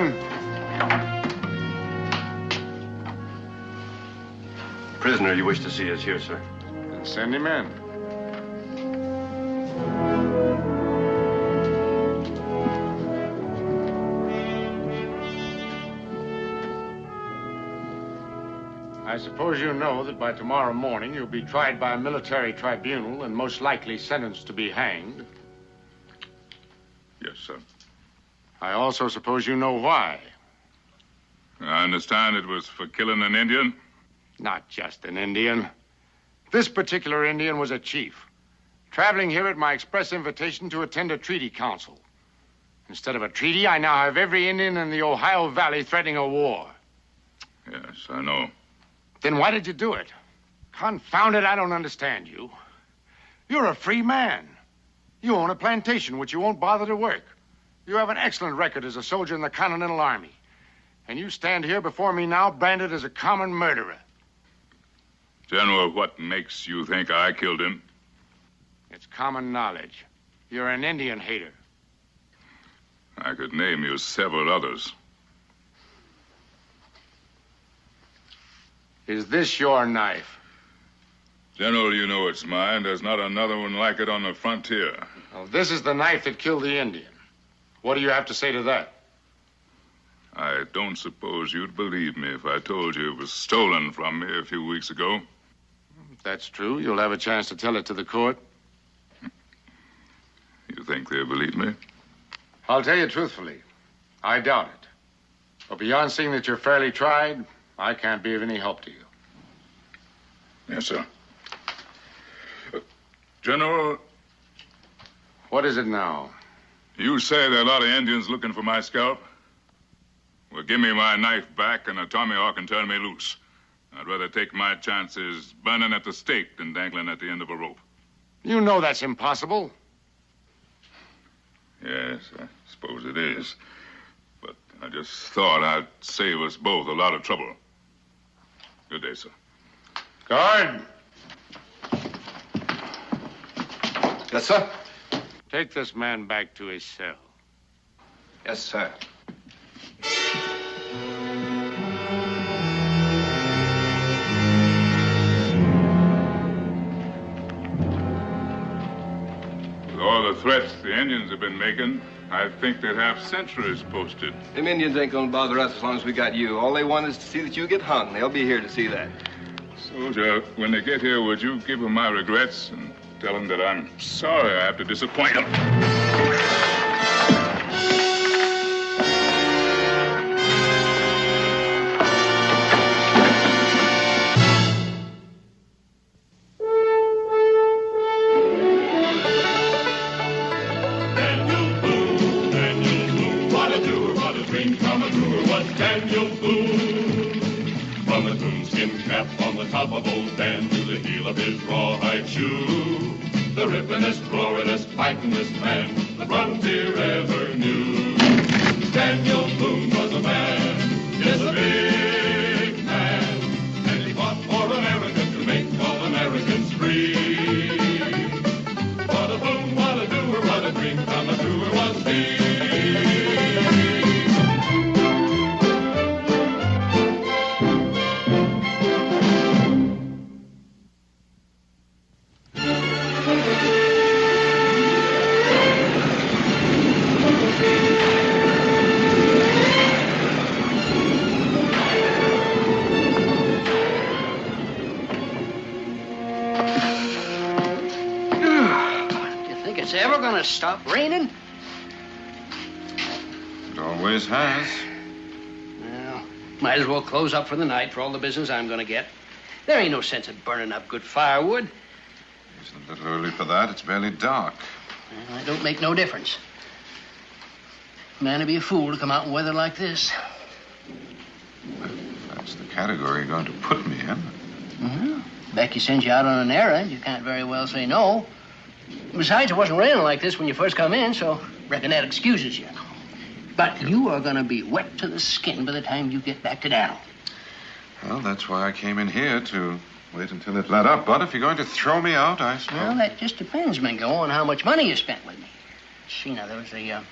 man. Prisoner you wish to see is here, sir. Then send him in. I suppose you know that by tomorrow morning you'll be tried by a military tribunal and most likely sentenced to be hanged. Yes, sir. I also suppose you know why. I understand it was for killing an Indian? Not just an Indian. This particular Indian was a chief, traveling here at my express invitation to attend a treaty council. Instead of a treaty, I now have every Indian in the Ohio Valley threatening a war. Yes, I know. Then why did you do it? Confound it, I don't understand you. You're a free man. You own a plantation which you won't bother to work. You have an excellent record as a soldier in the Continental Army. And you stand here before me now branded as a common murderer. General, what makes you think I killed him? It's common knowledge. You're an Indian hater. I could name you several others. Is this your knife? General, you know it's mine. There's not another one like it on the frontier. Well, this is the knife that killed the Indian. What do you have to say to that? I don't suppose you'd believe me if I told you it was stolen from me a few weeks ago. If that's true, you'll have a chance to tell it to the court. You think they'll believe me? I'll tell you truthfully, I doubt it. But beyond seeing that you're fairly tried, I can't be of any help to you. Yes, sir. General... What is it now? You say there are a lot of Indians looking for my scalp? Well, give me my knife back and a tomahawk and turn me loose. I'd rather take my chances burning at the stake than dangling at the end of a rope. You know that's impossible. Yes, I suppose it is. But I just thought I'd save us both a lot of trouble. Good day, sir. Guard! Yes, sir? Take this man back to his cell. Yes, sir. With all the threats the Indians have been making, I think they'd have sentries posted. Them Indians ain't gonna bother us as long as we got you. All they want is to see that you get hung. They'll be here to see that. Soldier, when they get here, would you give them my regrets and tell them that I'm sorry I have to disappoint them? Of old Dan to the heel of his rawhide shoe, the rippin'est, roaring'est, fightin'est man the frontier ever knew. Daniel Boone was a man, yes, a big man, and he fought for America to make all Americans free. What a Boone, what a doer, what a dream come true was he. Stop raining? It always has. Well, might as well close up for the night for all the business I'm going to get. There ain't no sense in burning up good firewood. It's a little early for that. It's barely dark. Well, it don't make no difference. Man would be a fool to come out in weather like this. That's the category you're going to put me in. Mm-hmm. Becky sends you out on an errand. You can't very well say no. Besides, it wasn't raining like this when you first come in, so reckon that excuses you. But you are going to be wet to the skin by the time you get back to Daniel. Well, that's why I came in here, to wait until it let up. But if you're going to throw me out, I suppose... Well, that just depends, Mingo, on how much money you spent with me. See, now, there was a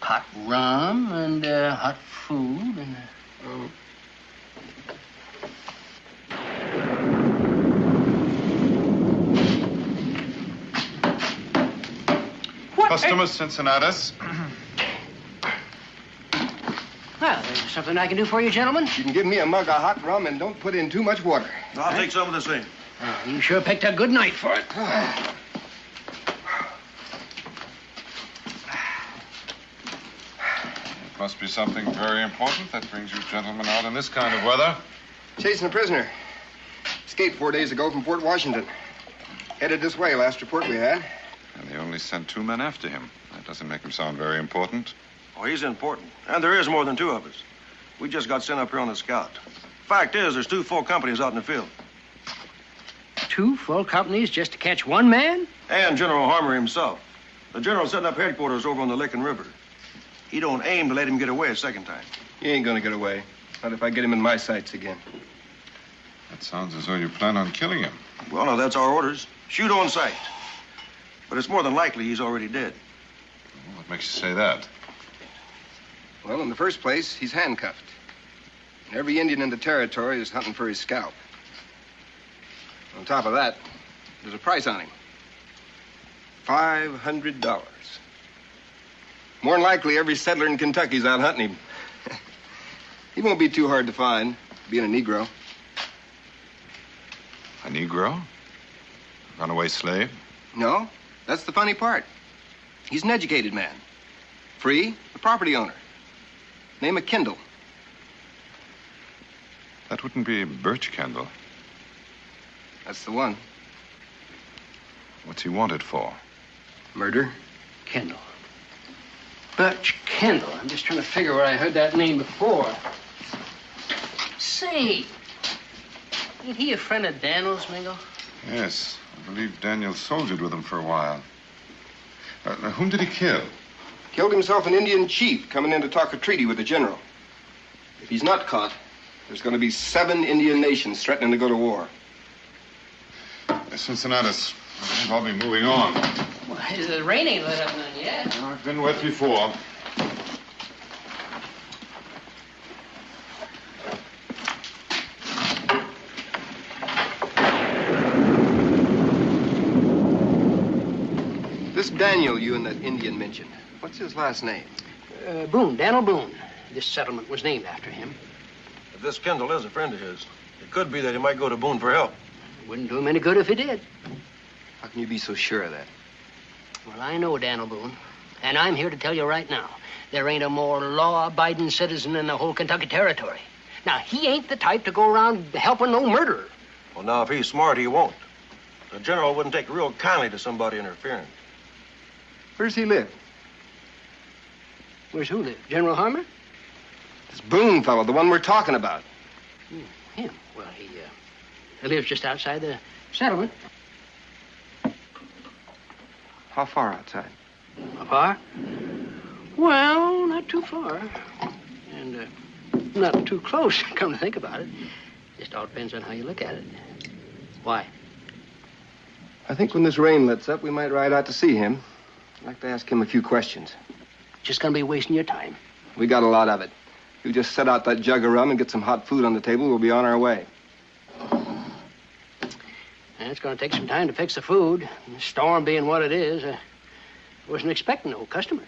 hot rum and hot food and... Customers, Cincinnatus. Well, there's something I can do for you, gentlemen. You can give me a mug of hot rum and don't put in too much water. I'll take some of the same. You sure picked a good night for it. It must be something very important that brings you gentlemen out in this kind of weather. Chasing a prisoner. Escaped 4 days ago from Fort Washington. Headed this way, last report we had. And they only sent 2 men after him. That doesn't make him sound very important. Oh, he's important. And there is more than 2 of us. We just got sent up here on a scout. Fact is, there's 2 full companies out in the field. 2 full companies just to catch 1 man? And General Harmer himself. The general's setting up headquarters over on the Licking River. He don't aim to let him get away a second time. He ain't gonna get away. Not if I get him in my sights again. That sounds as though you plan on killing him. Well, no, that's our orders. Shoot on sight. But it's more than likely he's already dead. What makes you say that? Well, in the first place, he's handcuffed. And every Indian in the territory is hunting for his scalp. On top of that, there's a price on him. $500. More than likely, every settler in Kentucky's out hunting him. He won't be too hard to find, being a Negro. A Negro? Runaway slave? No, that's the funny part. He's an educated man. Free, a property owner. Name of Kendall. That wouldn't be Birch Kendall. That's the one. What's he wanted for? Murder. Kendall. Birch Kendall. I'm just trying to figure where I heard that name before. Say, ain't he a friend of Daniel's, Mingo? Yes, I believe Daniel soldiered with him for a while. Whom did he kill? Killed himself an Indian chief coming in to talk a treaty with the general. If he's not caught, there's going to be 7 Indian nations threatening to go to war. Cincinnatus, I believe I'll be moving on. Well, the rain ain't let up none yet. I've been wet before. This Daniel you and that Indian mentioned, what's his last name? Boone, Daniel Boone. This settlement was named after him. If this Kendall is a friend of his, it could be that he might go to Boone for help. Wouldn't do him any good if he did. How can you be so sure of that? Well, I know Daniel Boone, and I'm here to tell you right now, there ain't a more law-abiding citizen in the whole Kentucky Territory. Now, he ain't the type to go around helping no murderer. Well, now, if he's smart, he won't. The general wouldn't take real kindly to somebody interfering. Where's he live? Where's who live? General Harmer? This Boone fellow, the one we're talking about. Him? Well, he lives just outside the settlement. How far outside? How far? Well, not too far. And not too close, come to think about it. Just all depends on how you look at it. Why? I think when this rain lets up, we might ride out to see him. I'd like to ask him a few questions. Just gonna be wasting your time. We got a lot of it. You just set out that jug of rum and get some hot food on the table, we'll be on our way. And it's gonna take some time to fix the food. The storm being what it is, I wasn't expecting no customers.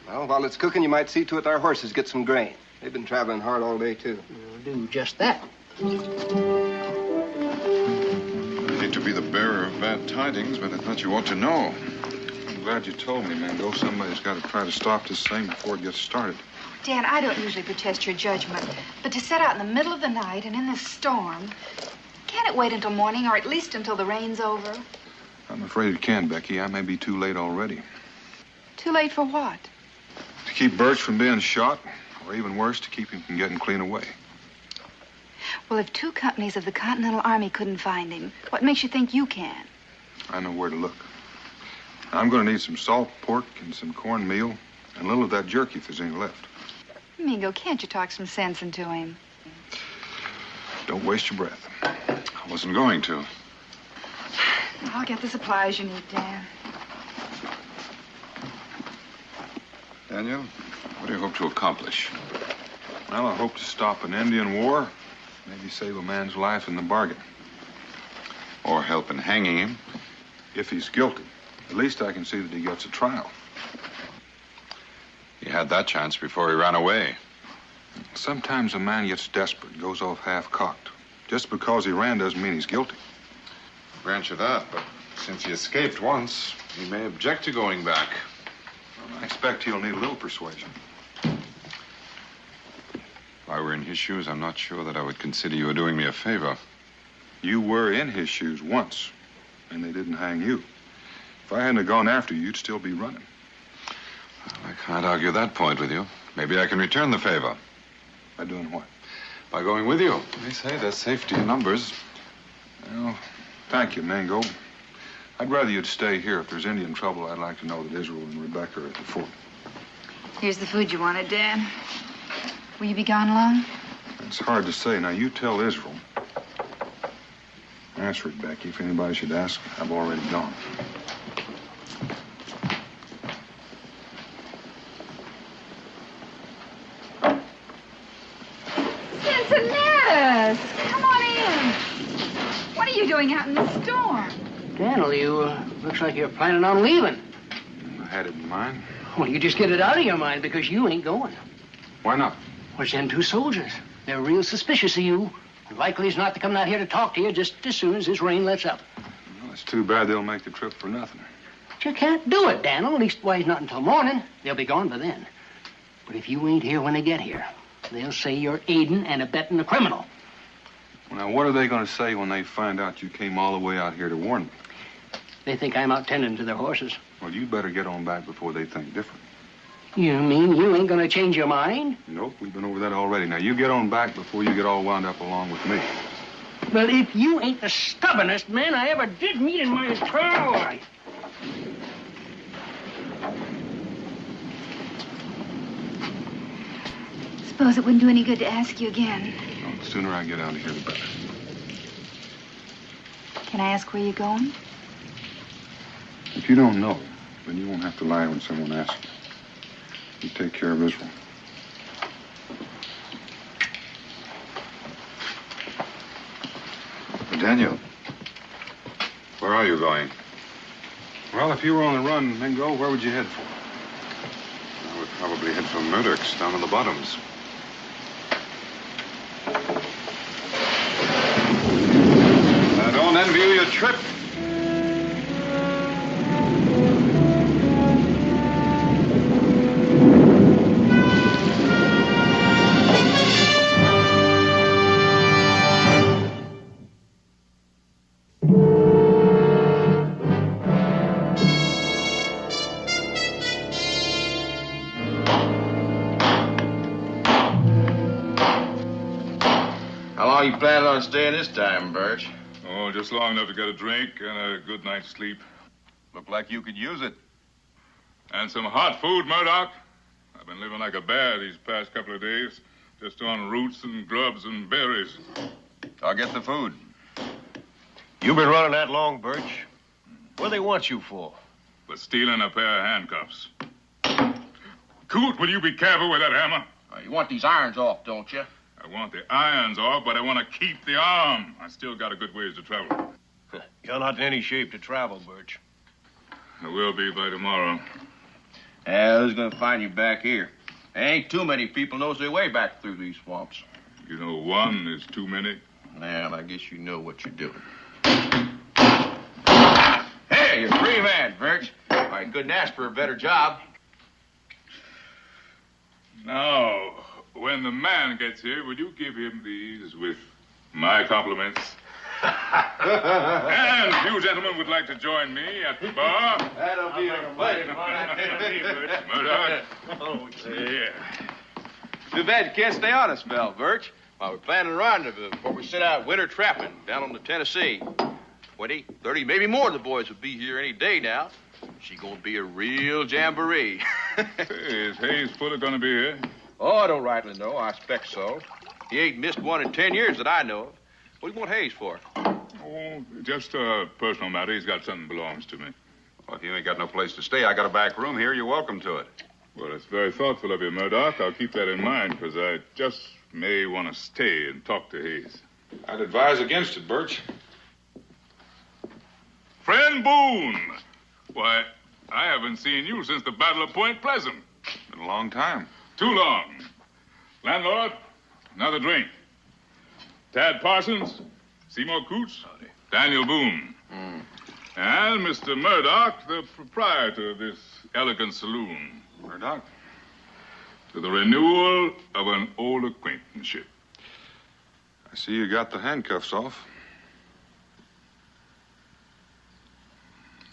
Well, while it's cooking, you might see to it our horses get some grain. They've been traveling hard all day, too. We'll do just that. I hate to be the bearer of bad tidings, but I thought you ought to know. I'm glad you told me, Mingo. Somebody's got to try to stop this thing before it gets started. Dan, I don't usually protest your judgment, but to set out in the middle of the night and in this storm, can't it wait until morning or at least until the rain's over? I'm afraid it can, Becky. I may be too late already. Too late for what? To keep Birch from being shot, or even worse, to keep him from getting clean away. Well, if 2 companies of the Continental Army couldn't find him, what makes you think you can? I know where to look. I'm going to need some salt pork and some cornmeal and a little of that jerky if there's any left. Mingo, can't you talk some sense into him? Don't waste your breath. I wasn't going to. I'll get the supplies you need, Dan. Daniel, what do you hope to accomplish? Well, I hope to stop an Indian war, maybe save a man's life in the bargain. Or help in hanging him? If he's guilty, at least I can see that he gets a trial. He had that chance before he ran away. Sometimes a man gets desperate, goes off half-cocked. Just because he ran doesn't mean he's guilty. I'll grant you that, but since he escaped once, he may object to going back. Well, I expect he'll need a little persuasion. If I were in his shoes, I'm not sure that I would consider you doing me a favor. You were in his shoes once, and they didn't hang you. If I hadn't have gone after you, you'd still be running. Well, I can't argue that point with you. Maybe I can return the favor. By doing what? By going with you. They say there's safety in numbers. Well, thank you, Mingo. I'd rather you'd stay here. If there's Indian trouble, I'd like to know that Israel and Rebecca are at the fort. Here's the food you wanted, Dan. Will you be gone long? It's hard to say. Now, you tell Israel. Answer it, Becky. If anybody should ask, I've already gone. Cincinnatus! Come on in. What are you doing out in the storm? Daniel, you looks like you're planning on leaving. I had it in mind. Well, you just get it out of your mind because you ain't going. Why not? Well, them two soldiers. They're real suspicious of you. Likely is not to come out here to talk to you just as soon as this rain lets up. Well, it's too bad they'll make the trip for nothing. But you can't do it, Daniel. Leastwise, not until morning. They'll be gone by then. But if you ain't here when they get here, they'll say you're aiding and abetting a criminal. Well, now, what are they going to say when they find out you came all the way out here to warn me? They think I'm out tending to their horses. Well, you better get on back before they think different. You mean you ain't gonna change your mind? Nope, we've been over that already. Now, you get on back before you get all wound up along with me. Well, if you ain't the stubbornest man I ever did meet in my entire life. Suppose it wouldn't do any good to ask you again. Well, the sooner I get out of here, the better. Can I ask where you're going? If you don't know, then you won't have to lie when someone asks you. You take care of Israel. Daniel, where are you going? Well, if you were on the run, Mingo, where would you head for? I would probably head for Murdoch's down in the bottoms. I don't envy you your trip. You planning on staying this time, Birch? Oh, just long enough to get a drink and a good night's sleep. Look like you could use it. And some hot food, Murdoch. I've been living like a bear these past couple of days, just on roots and grubs and berries. I'll get the food. You've been running that long, Birch? What do they want you for? For stealing a pair of handcuffs. Coot, will you be careful with that hammer? You want these irons off, don't you? I want the irons off, but I want to keep the arm. I still got a good ways to travel. You're not in any shape to travel, Birch. I will be by tomorrow. Who's going to find you back here? There ain't too many people knows their way back through these swamps. You know, one is too many. Well, I guess you know what you're doing. Hey, you're a free man, Birch. I couldn't ask for a better job. Now, when the man gets here, will you give him these with my compliments? And if you gentlemen would like to join me at the bar. That'll be a pleasure. Murdoch. Oh, yeah. Too bad you can't stay on a spell, Birch. We're planning a rendezvous before we set out winter trapping down on the Tennessee. 20, 30, maybe more of the boys will be here any day now. She's gonna be a real jamboree. Is Hayes Fuller gonna be here? Oh, I don't rightly know. I expect so. He ain't missed one in 10 years that I know of. What do you want Hayes for? Oh, just a personal matter. He's got something that belongs to me. Well, if you ain't got no place to stay, I got a back room here. You're welcome to it. Well, it's very thoughtful of you, Murdoch. I'll keep that in mind, because I just may want to stay and talk to Hayes. I'd advise against it, Birch. Friend Boone! Why, I haven't seen you since the Battle of Point Pleasant. Been a long time. Too long. Landlord, another drink. Tad Parsons, Seymour Coots, Daniel Boone. And Mr. Murdoch, the proprietor of this elegant saloon. Murdoch? To the renewal of an old acquaintanceship. I see you got the handcuffs off.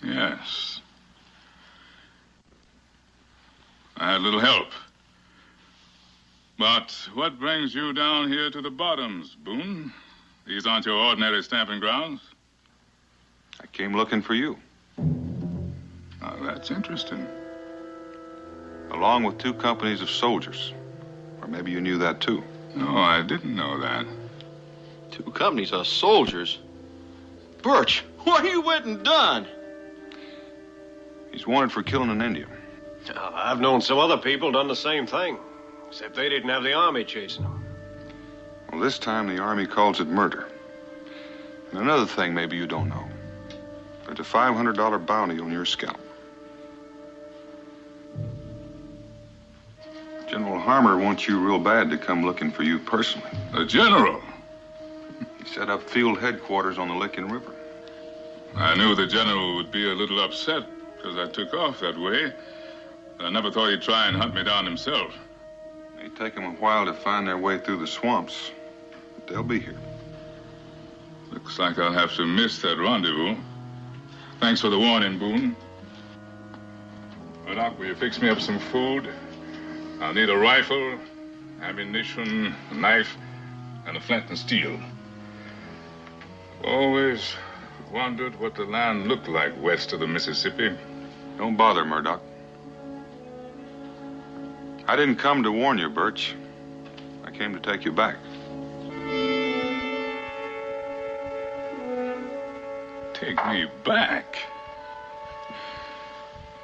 Yes. I had a little help. But what brings you down here to the bottoms, Boone? These aren't your ordinary stamping grounds. I came looking for you. Now, that's interesting. Along with 2 companies of soldiers. Or maybe you knew that, too. No, I didn't know that. 2 companies of soldiers? Birch, what you went and done? He's wanted for killing an Indian. I've known some other people done the same thing, except they didn't have the army chasing them. Well, this time the Army calls it murder. And another thing maybe you don't know. There's a $500 bounty on your scalp. General Harmer wants you real bad to come looking for you personally. The general? He set up field headquarters on the Licking River. I knew the general would be a little upset because I took off that way. I never thought he'd try and hunt me down himself. It'd take them a while to find their way through the swamps, but they'll be here. Looks like I'll have to miss that rendezvous. Thanks for the warning, Boone. Murdoch, will you fix me up some food? I'll need a rifle, ammunition, a knife, and a flint and steel. Always wondered what the land looked like west of the Mississippi. Don't bother, Murdoch. I didn't come to warn you, Birch. I came to take you back. Take me back?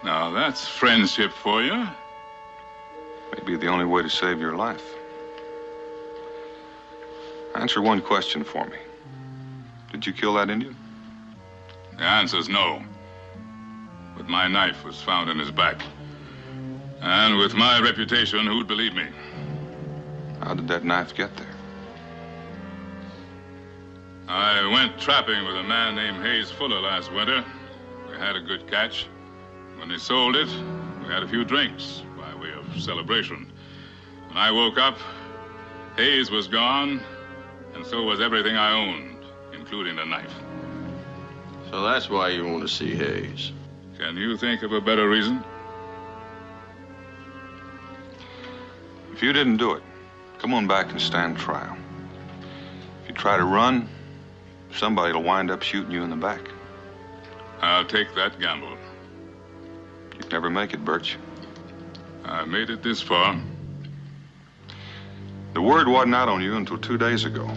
Now, that's friendship for you. Maybe the only way to save your life. Answer one question for me. Did you kill that Indian? The answer's no. But my knife was found in his back. And with my reputation, who'd believe me? How did that knife get there? I went trapping with a man named Hayes Fuller last winter. We had a good catch. When he sold it, we had a few drinks by way of celebration. When I woke up, Hayes was gone, and so was everything I owned, including the knife. So that's why you want to see Hayes. Can you think of a better reason? If you didn't do it, come on back and stand trial. If you try to run, somebody will wind up shooting you in the back. I'll take that gamble. You'd never make it, Birch. I made it this far. The word wasn't out on you until 2 days ago.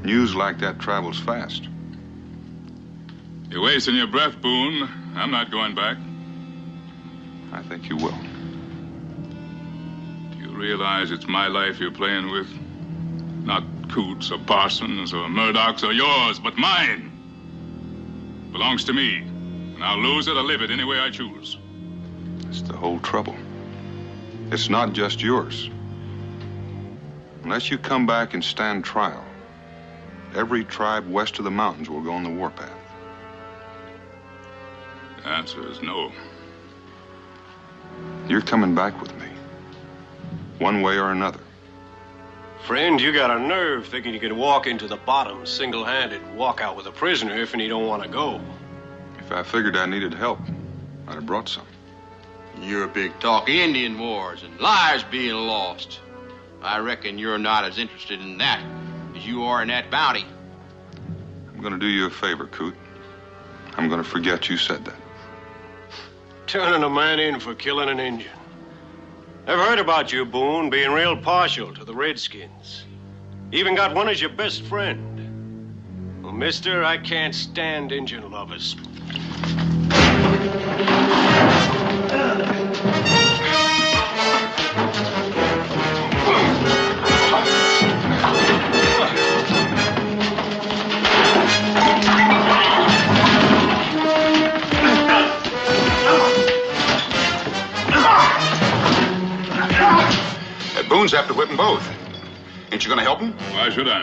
News like that travels fast. You're wasting your breath, Boone. I'm not going back. I think you will. Do you realize it's my life you're playing with? Not Coots or Parsons or Murdoch's or yours, but mine. Belongs to me. And I'll lose it or live it any way I choose. That's the whole trouble. It's not just yours. Unless you come back and stand trial, every tribe west of the mountains will go on the warpath. The answer is no. You're coming back with me. One way or another. Friend, you got a nerve thinking you can walk into the bottom single-handed and walk out with a prisoner if he don't want to go. If I figured I needed help, I'd have brought some. You're a big talk Indian wars and lives being lost. I reckon you're not as interested in that as you are in that bounty. I'm going to do you a favor, Coot. I'm going to forget you said that. Turning a man in for killing an Indian. I've heard about you, Boone, being real partial to the Redskins. Even got one as your best friend. Well, mister, I can't stand Indian lovers. just have to whip them both. Ain't you gonna help them? Why should I?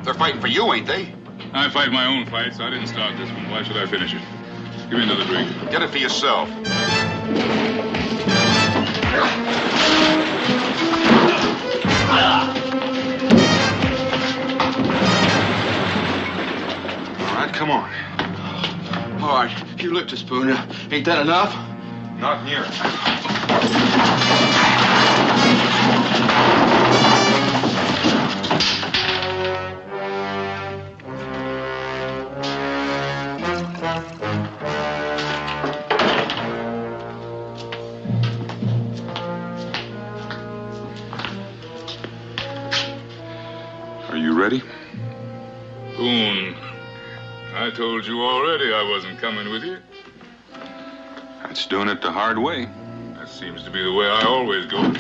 They're fighting for you, ain't they? I fight my own fights. I didn't start this one. Why should I finish it? Give me another drink. Get it for yourself. All right, come on. All right, you lift us, Boone. Ain't that enough? Not near. Are you ready? Boone, I told you already I wasn't coming with you. That's doing it the hard way. That seems to be the way I always go.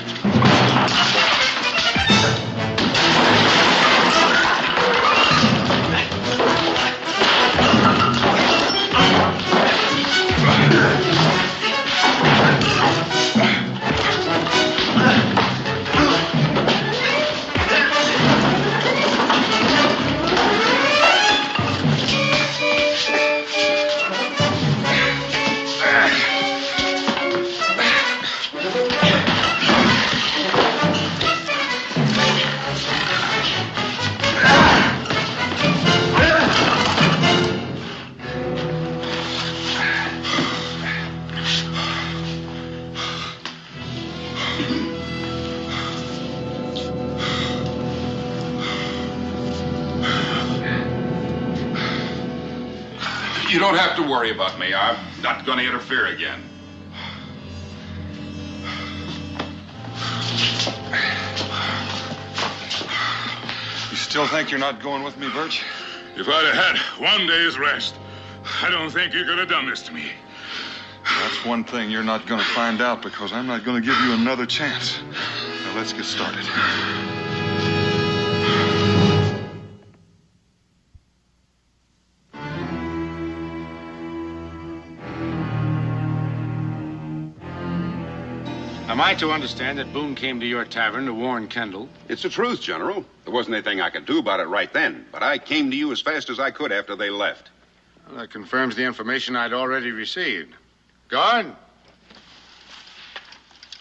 You don't have to worry about me. I'm not going to interfere again. You still think you're not going with me, Birch? If I'd have had one day's rest, I don't think you could have done this to me. That's one thing you're not going to find out, because I'm not going to give you another chance. Now let's get started. Am I to understand that Boone came to your tavern to warn Kendall? It's the truth, General. There wasn't anything I could do about it right then, but I came to you as fast as I could after they left. Well, that confirms the information I'd already received. Guard?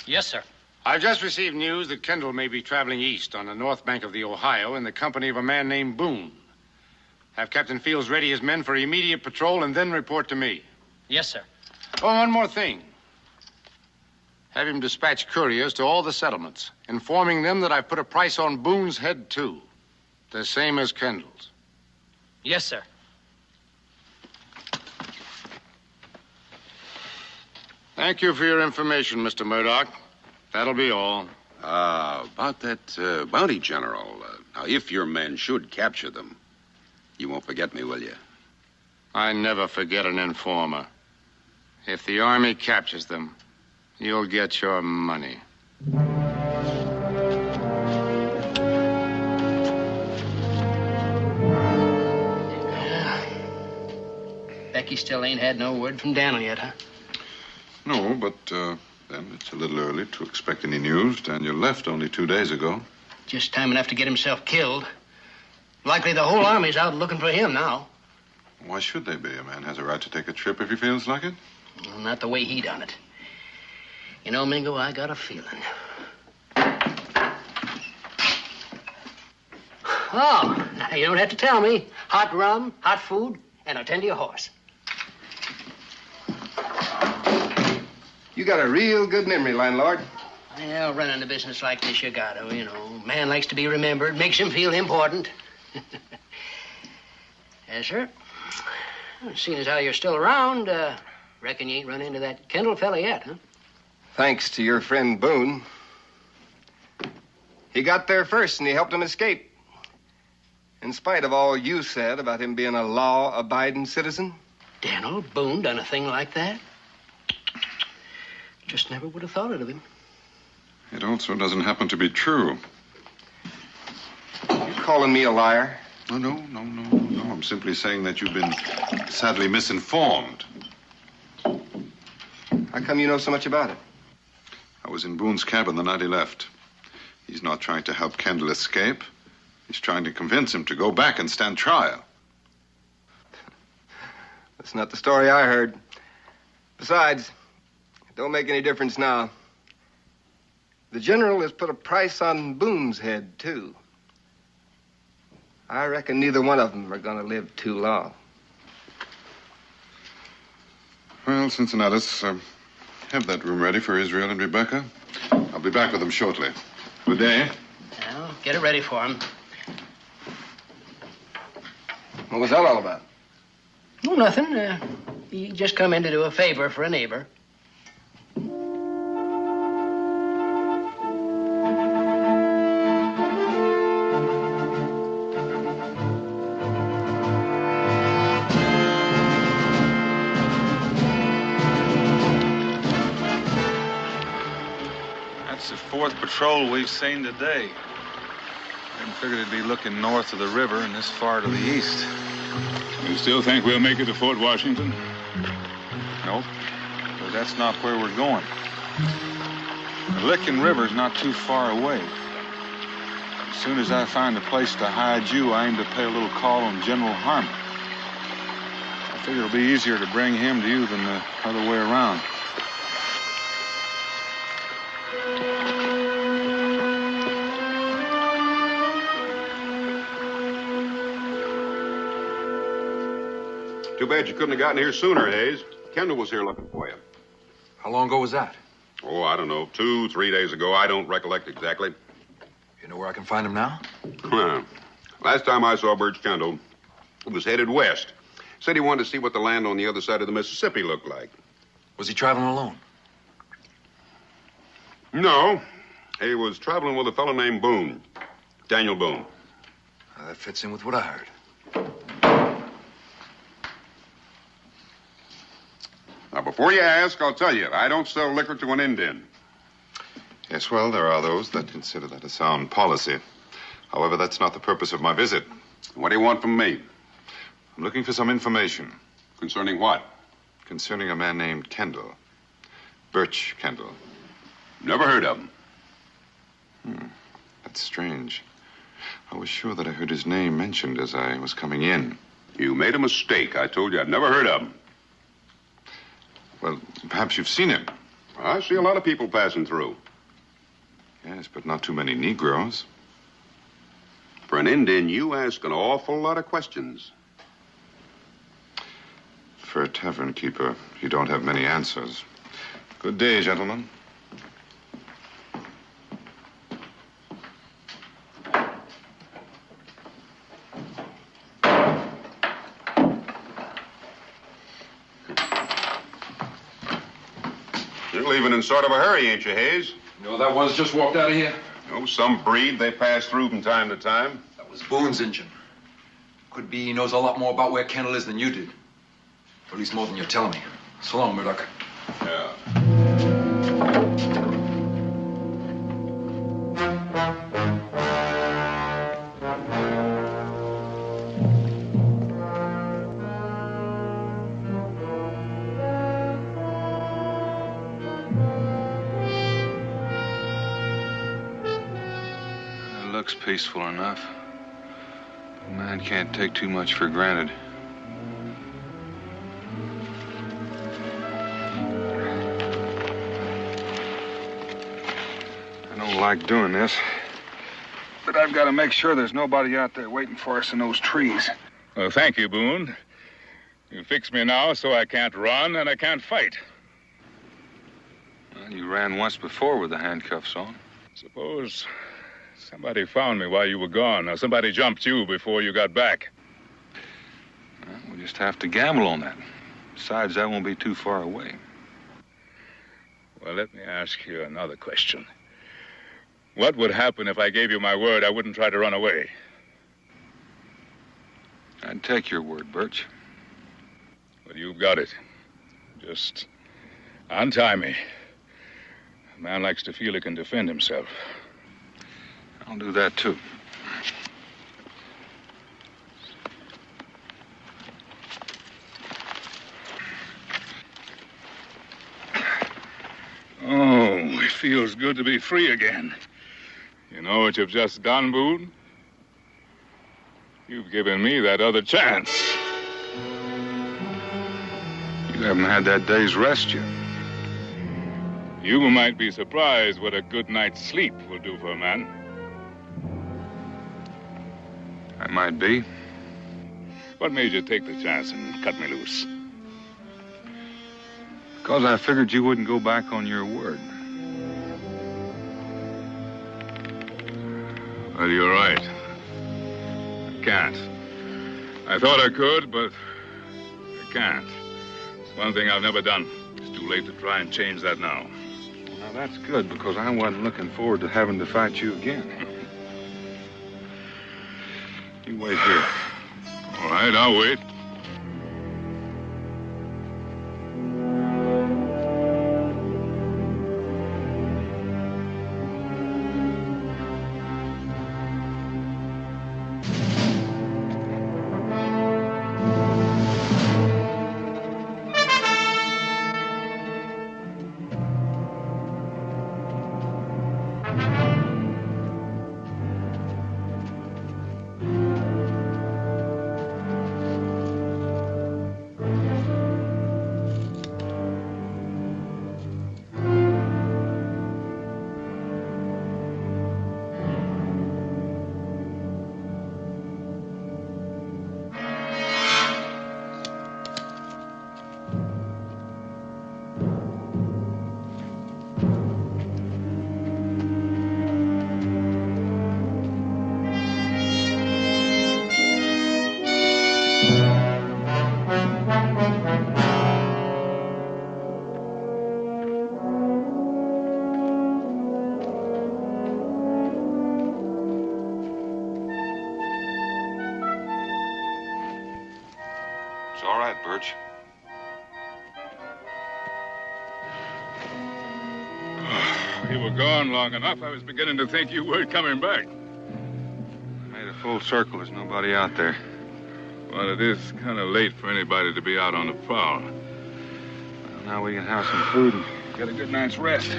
Yes, sir. I've just received news that Kendall may be traveling east on the north bank of the Ohio in the company of a man named Boone. Have Captain Fields ready his men for immediate patrol and then report to me. Yes, sir. Oh, one more thing. Have him dispatch couriers to all the settlements, informing them that I've put a price on Boone's head, too. The same as Kendall's. Yes, sir. Thank you for your information, Mr. Murdoch. That'll be all. About that bounty, General. Now, if your men should capture them, you won't forget me, will you? I never forget an informer. If the Army captures them, you'll get your money. Becky still ain't had no word from Daniel yet, huh? No, but then it's a little early to expect any news. Daniel left only 2 days ago. Just time enough to get himself killed. Likely the whole army's out looking for him now. Why should they be? A man has a right to take a trip if he feels like it. Well, not the way he done it. You know, Mingo, I got a feeling. Oh, now you don't have to tell me. Hot rum, hot food, and I'll tend to your horse. You got a real good memory, landlord. Well, running a business like this, you gotta, you know. Man likes to be remembered, makes him feel important. Yes, sir. Well, seeing as how you're still around, reckon you ain't run into that Kendall fella yet, huh? Thanks to your friend Boone. He got there first and he helped him escape. In spite of all you said about him being a law-abiding citizen. Daniel Boone done a thing like that? Just never would have thought it of him. It also doesn't happen to be true. You calling me a liar? No. I'm simply saying that you've been sadly misinformed. How come you know so much about it? I was in Boone's cabin the night he left. He's not trying to help Kendall escape. He's trying to convince him to go back and stand trial. That's not the story I heard. Besides, it don't make any difference now. The general has put a price on Boone's head, too. I reckon neither one of them are going to live too long. Well, Cincinnatus, have that room ready for Israel and Rebecca. I'll be back with them shortly. Good day. Well, get it ready for him. What was that all about? Oh, nothing. He just come in to do a favor for a neighbor. That's the fourth patrol we've seen today. Didn't figure they'd be looking north of the river and this far to the east. You still think we'll make it to Fort Washington? Nope, but that's not where we're going. The Licking River's not too far away. As soon as I find a place to hide you, I aim to pay a little call on General Harmon. I figure it'll be easier to bring him to you than the other way around. Too bad you couldn't have gotten here sooner, Hayes. Kendall was here looking for you. How long ago was that? Oh, I don't know, 2, 3 days ago. I don't recollect exactly. You know where I can find him now? Huh. Last time I saw Birch Kendall, he was headed west. Said he wanted to see what the land on the other side of the Mississippi looked like. Was he traveling alone? No. He was traveling with a fellow named Boone. Daniel Boone. That fits in with what I heard. Now, before you ask, I'll tell you, I don't sell liquor to an Indian. Yes, well, there are those that consider that a sound policy. However, that's not the purpose of my visit. What do you want from me? I'm looking for some information. Concerning what? Concerning a man named Kendall. Birch Kendall. Never heard of him. That's strange. I was sure that I heard his name mentioned as I was coming in. You made a mistake. I told you I'd never heard of him. Well, perhaps you've seen him. I see a lot of people passing through. Yes, but not too many Negroes. For an Indian, you ask an awful lot of questions. For a tavern keeper, you don't have many answers. Good day, gentlemen. You're leaving in sort of a hurry, ain't you, Hayes? You know, that one's just walked out of here. Oh, some breed they pass through from time to time. That was Boone's engine. Could be he knows a lot more about where Kendall is than you did. Or at least more than you're telling me. So long, Murdoch. Yeah. Looks peaceful enough. A man can't take too much for granted. I don't like doing this, but I've got to make sure there's nobody out there waiting for us in those trees. Well, thank you, Boone. You fixed me now so I can't run and I can't fight. Well, you ran once before with the handcuffs on. Suppose somebody found me while you were gone, or somebody jumped you before you got back. Well, we'll just have to gamble on that. Besides, that won't be too far away. Well, let me ask you another question. What would happen if I gave you my word I wouldn't try to run away? I'd take your word, Birch. Well, you've got it. Just untie me. A man likes to feel he can defend himself. I'll do that, too. Oh, it feels good to be free again. You know what you've just done, Boone? You've given me that other chance. You haven't had that day's rest yet. You might be surprised what a good night's sleep will do for a man. I might be. What made you take the chance and cut me loose? Because I figured you wouldn't go back on your word. Well, you're right. I can't. I thought I could, but I can't. It's one thing I've never done. It's too late to try and change that now. Now, that's good, because I wasn't looking forward to having to fight you again. You wait here. All right, I'll wait. It's all right, Birch. You were gone long enough. I was beginning to think you weren't coming back. Made a full circle. There's nobody out there. Well, it is kind of late for anybody to be out on the prowl. Well, now we can have some food and get a good night's rest.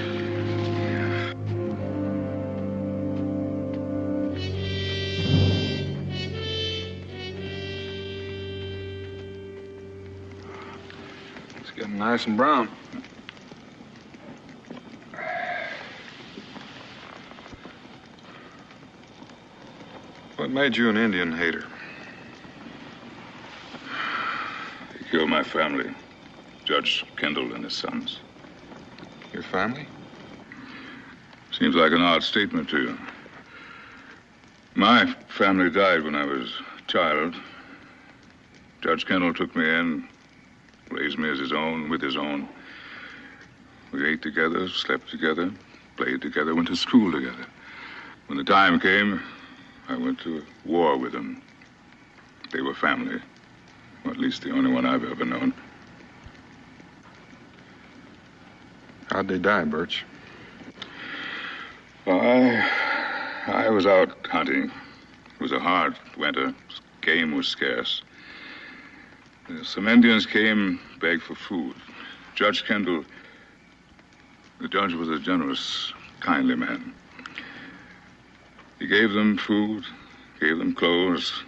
It's getting nice and brown. What made you an Indian hater? He killed my family. Judge Kendall and his sons. Your family? Seems like an odd statement to you. My family died when I was a child. Judge Kendall took me in, raised me as his own, with his own. We ate together, slept together, played together, went to school together. When the time came, I went to war with them. They were family. Or at least the only one I've ever known. How'd they die, Birch? Well, I was out hunting. It was a hard winter. Game was scarce. Some Indians came, begged for food. Judge Kendall, the judge was a generous, kindly man. He gave them food, gave them clothes.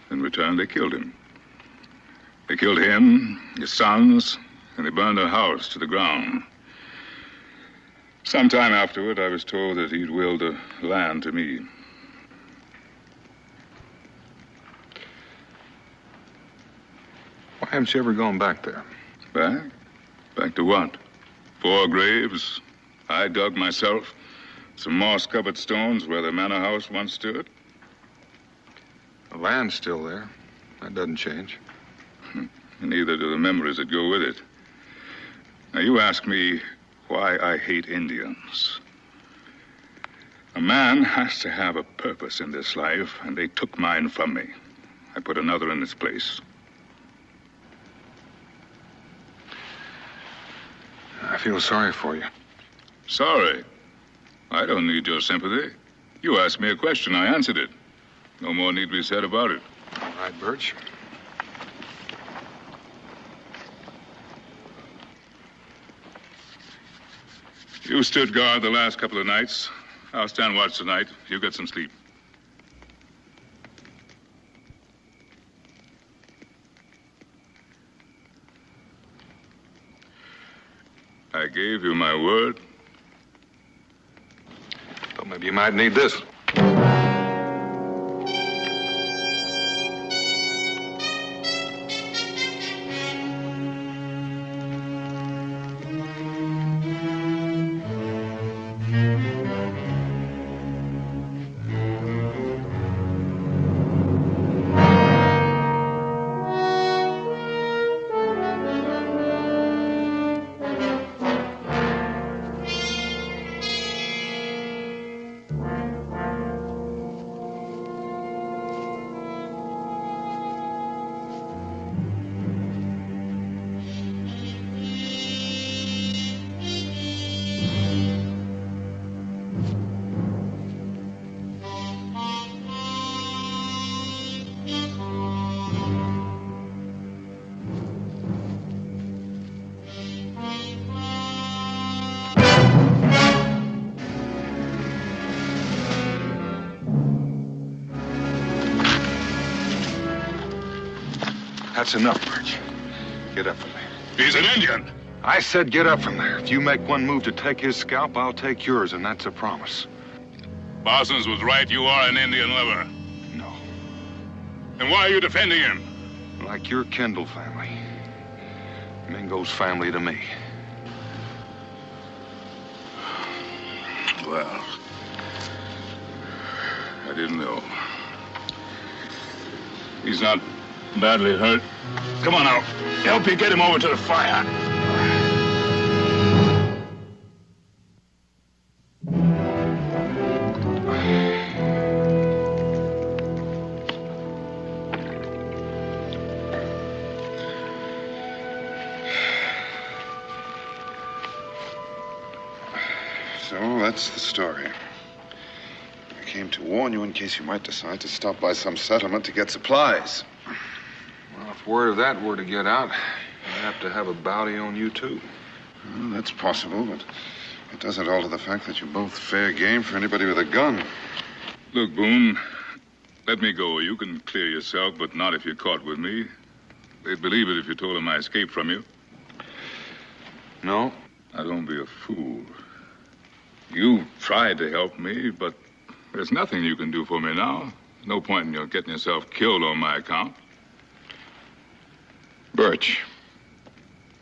In return, they killed him. They killed him, his sons, and they burned their house to the ground. Sometime afterward, I was told that he'd willed the land to me. Why haven't you ever gone back there? Back? Back to what? 4 graves I dug myself. Some moss-covered stones where the manor house once stood. The land's still there. That doesn't change. And neither do the memories that go with it. Now, you ask me why I hate Indians. A man has to have a purpose in this life, and they took mine from me. I put another in its place. I feel sorry for you. Sorry? I don't need your sympathy. You asked me a question, I answered it. No more need be said about it. All right, Birch. You stood guard the last couple of nights. I'll stand watch tonight. You get some sleep. I gave you my word. Thought maybe you might need this. That's enough, Birch. Get up from there. He's an Indian. I said get up from there. If you make one move to take his scalp, I'll take yours, and that's a promise. Parsons was right. You are an Indian lover. No. And why are you defending him? Like your Kendall family. Mingo's family to me. Well, I didn't know. He's not badly hurt. Come on now. Help you get him over to the fire. So that's the story. I came to warn you in case you might decide to stop by some settlement to get supplies. Well, if word of that were to get out, I'd have to have a bounty on you, too. Well, that's possible, but it doesn't alter the fact that you're both fair game for anybody with a gun. Look, Boone, let me go. You can clear yourself, but not if you're caught with me. They'd believe it if you told them I escaped from you. No? Now, don't be a fool. You tried to help me, but there's nothing you can do for me now. No point in you getting yourself killed on my account. Birch,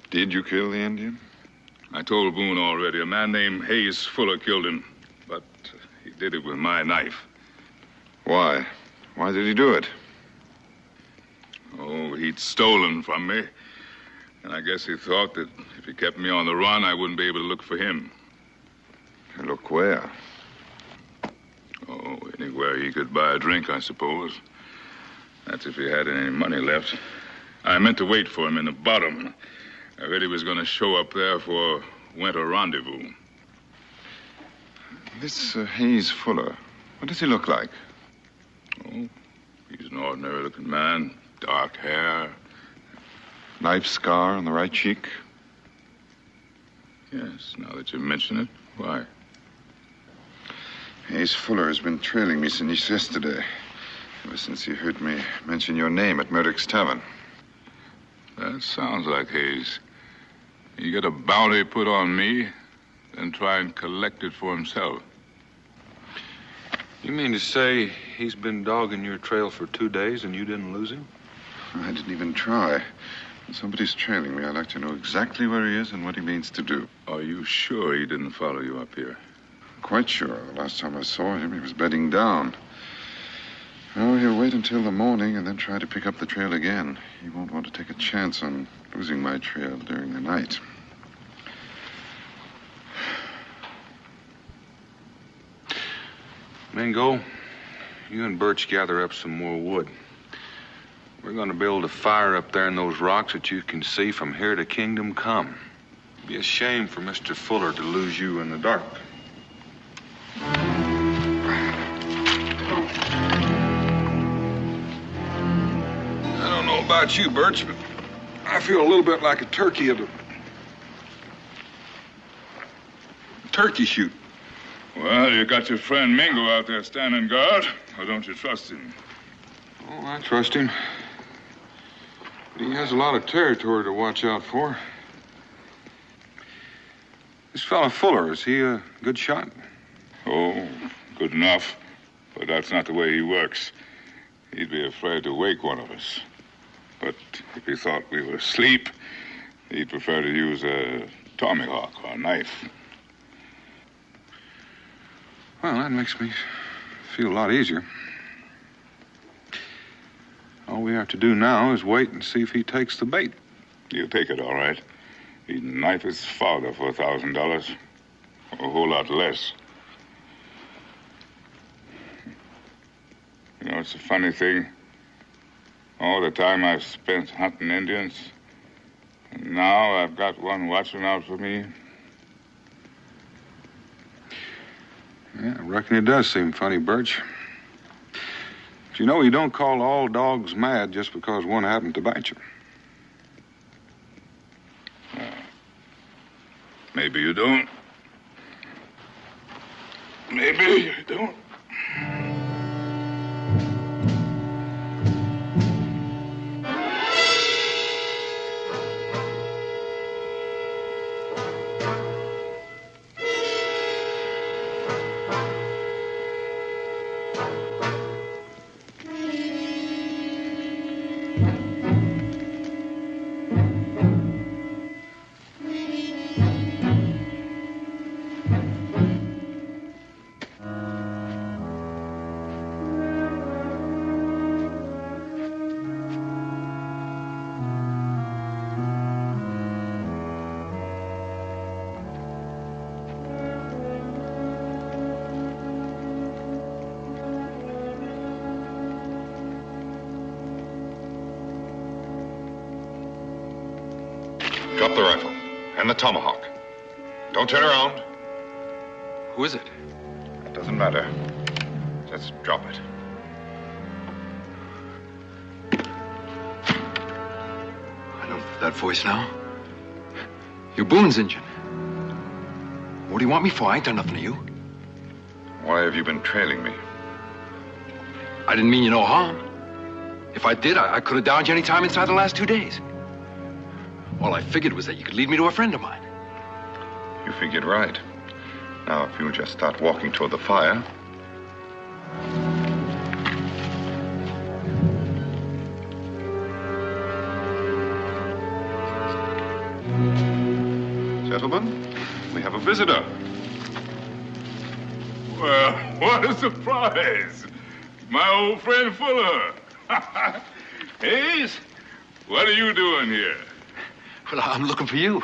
did you kill the Indian? I told Boone already. A man named Hayes Fuller killed him, but he did it with my knife. Why? Why did he do it? Oh, he'd stolen from me. And I guess he thought that if he kept me on the run, I wouldn't be able to look for him. Look where? Oh, anywhere he could buy a drink, I suppose. That's if he had any money left. I meant to wait for him in the bottom. I heard he was going to show up there for winter rendezvous. This Hayes Fuller, what does he look like? Oh, he's an ordinary-looking man. Dark hair. Knife scar on the right cheek? Yes, now that you mention it. Why? Hayes Fuller has been trailing me since yesterday. Ever since he heard me mention your name at Murdoch's Tavern. That sounds like Hayes. He get a bounty put on me, then try and collect it for himself. You mean to say he's been dogging your trail for 2 days and you didn't lose him? I didn't even try. When somebody's trailing me, I'd like to know exactly where he is and what he means to do. Are you sure he didn't follow you up here? Quite sure. The last time I saw him, he was bedding down. Oh, he'll wait until the morning and then try to pick up the trail again. He won't want to take a chance on losing my trail during the night. Mingo, you and Birch gather up some more wood. We're going to build a fire up there in those rocks that you can see from here to Kingdom Come. It'd be a shame for Mr. Fuller to lose you in the dark. I don't know about you, Birch, but I feel a little bit like a turkey at a turkey shoot. Well, you got your friend Mingo out there standing guard, or don't you trust him? Oh, I trust him. But he has a lot of territory to watch out for. This fella Fuller, is he a good shot? Oh, good enough. But that's not the way he works. He'd be afraid to wake one of us. But if he thought we were asleep, he'd prefer to use a tomahawk or a knife. Well, that makes me feel a lot easier. All we have to do now is wait and see if he takes the bait. He'll take it, all right. He'd knife his father for $1,000. A whole lot less. You know, it's a funny thing. All the time I've spent hunting Indians, and now I've got one watching out for me. Yeah, I reckon it does seem funny, Birch. But you know, you don't call all dogs mad just because one happened to bite you. Maybe you don't. Maybe you don't. Drop the rifle and the tomahawk. Don't turn around. Who is it? It doesn't matter. Just drop it. I know that voice now. You're Boone's Injun. What do you want me for? I ain't done nothing to you. Why have you been trailing me? I didn't mean you no harm. If I did, I could have downed you any time inside the last 2 days. All I figured was that you could lead me to a friend of mine. You figured right. Now, if you just start walking toward the fire. Gentlemen, we have a visitor. Well, what a surprise. My old friend Fuller. Hayes, what are you doing here? Well, I'm looking for you.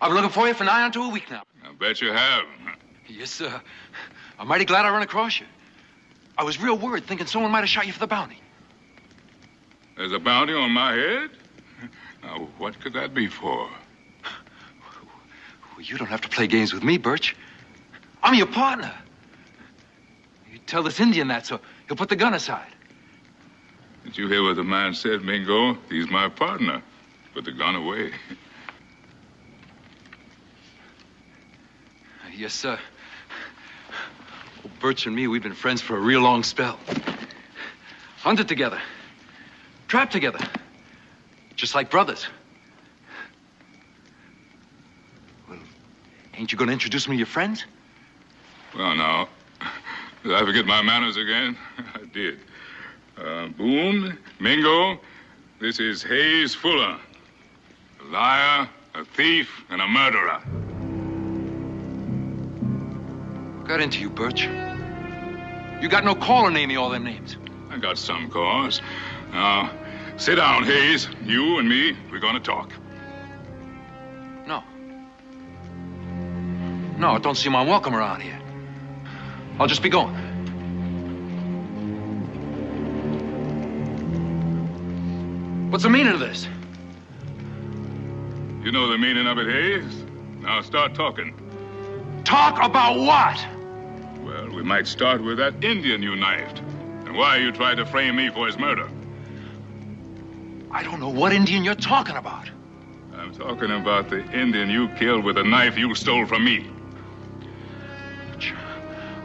I've been looking for you for nigh onto a week now. I bet you have. Yes, sir. I'm mighty glad I run across you. I was real worried, thinking someone might have shot you for the bounty. There's a bounty on my head? Now, what could that be for? Well, you don't have to play games with me, Birch. I'm your partner. You tell this Indian that, so he'll put the gun aside. Did you hear what the man said, Mingo? He's my partner. Put the gun away. Yes, sir. Well, Birch and me, we've been friends for a real long spell. Hunted together. Trapped together. Just like brothers. Well, ain't you going to introduce me to your friends? Well, now, did I forget my manners again? I did. Boone, Mingo, this is Hayes Fuller. A liar, a thief, and a murderer. What got into you, Birch? You got no call to name me all them names. I got some cause. Now, sit down, Hayes. You and me, we're going to talk. No. No, it don't seem I'm welcome around here. I'll just be going. What's the meaning of this? You know the meaning of it, Hayes? Now start talking. Talk about what? Well, we might start with that Indian you knifed. And why you tried to frame me for his murder. I don't know what Indian you're talking about. I'm talking about the Indian you killed with a knife you stole from me.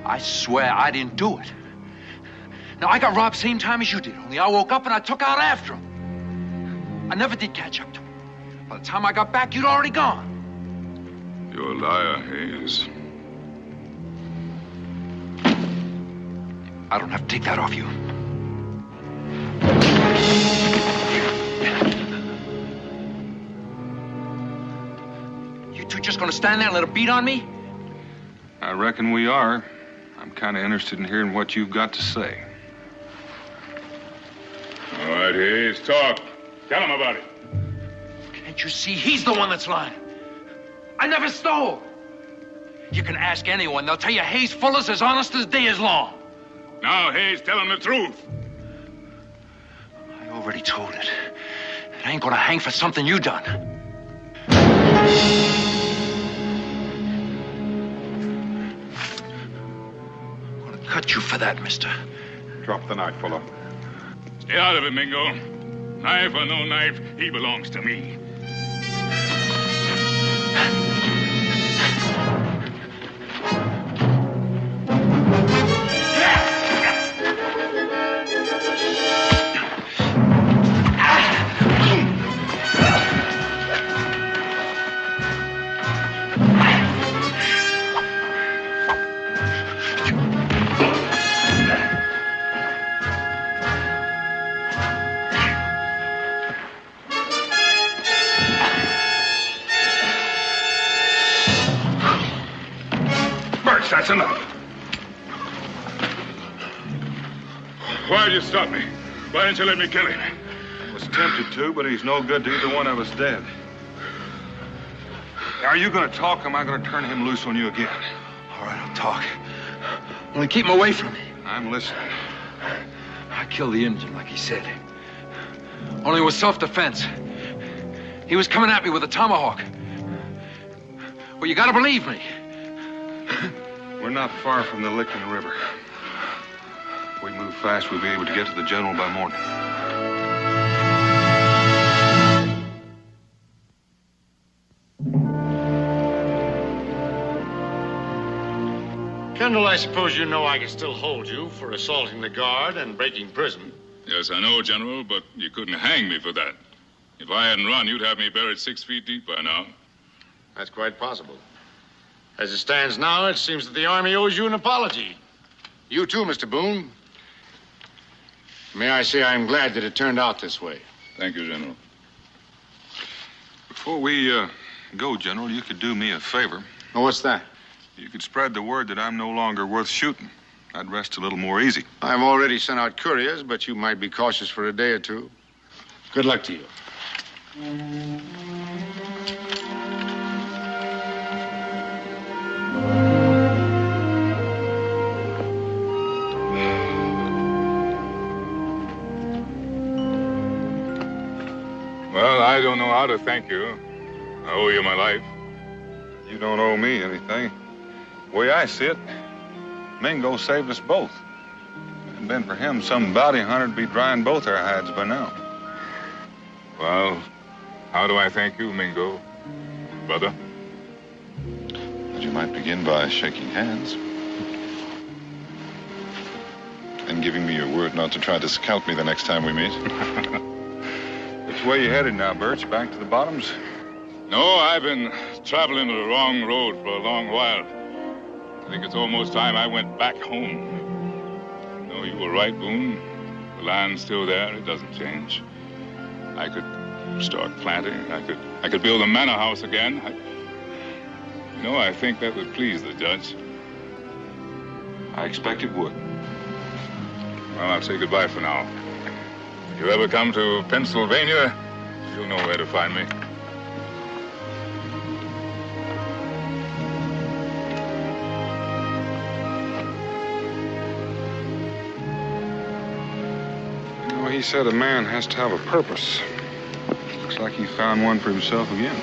I swear I didn't do it. Now, I got robbed same time as you did, only I woke up and I took out after him. I never did catch up to him. By the time I got back, you'd already gone. You're a liar, Hayes. I don't have to take that off you. You two just gonna stand there and let her beat on me? I reckon we are. I'm kind of interested in hearing what you've got to say. All right, Hayes, talk. Tell him about it. Can't you see he's the one that's lying? I never stole. You can ask anyone. They'll tell you Hayes Fuller's as honest as day is long. Now, Hayes, tell him the truth. I already told it. And I ain't gonna hang for something you done. I'm gonna cut you for that, mister. Drop the knife, Fuller. Stay out of it, Mingo. Knife or no knife, he belongs to me. That's enough. Why'd you stop me? Why didn't you let me kill him? I was tempted to, but he's no good to either one of us dead. Are you going to talk, or am I going to turn him loose on you again? All right, I'll talk. Only keep him away from me. I'm listening. I killed the Indian, like he said. Only it was self-defense. He was coming at me with a tomahawk. Well, you gotta believe me. We're not far from the Licking River. If we move fast, we'll be able to get to the general by morning. Kendall, I suppose you know I can still hold you for assaulting the guard and breaking prison. Yes, I know, General, but you couldn't hang me for that. If I hadn't run, you'd have me buried 6 feet deep by now. That's quite possible. As it stands now, it seems that the Army owes you an apology. You too, Mr. Boone. May I say I'm glad that it turned out this way. Thank you, General. Before we go, General, you could do me a favor. Oh, what's that? You could spread the word that I'm no longer worth shooting. I'd rest a little more easy. I've already sent out couriers, but you might be cautious for a day or two. Good luck to you. Well, I don't know how to thank you. I owe you my life. You don't owe me anything. The way I see it, Mingo saved us both. If it hadn't been for him, some bounty hunter'd be drying both our hides by now. Well, how do I thank you, Mingo, brother? But you might begin by shaking hands. And giving me your word not to try to scalp me the next time we meet. Which way you headed now, Birch? Back to the bottoms? No, I've been traveling the wrong road for a long while. I think it's almost time I went back home. No, you were right, Boone. The land's still there. It doesn't change. I could start planting. I could build a manor house again. I think that would please the judge. I expect it would. Well, I'll say goodbye for now. If you ever come to Pennsylvania, you'll know where to find me. He said a man has to have a purpose. Looks like he found one for himself again.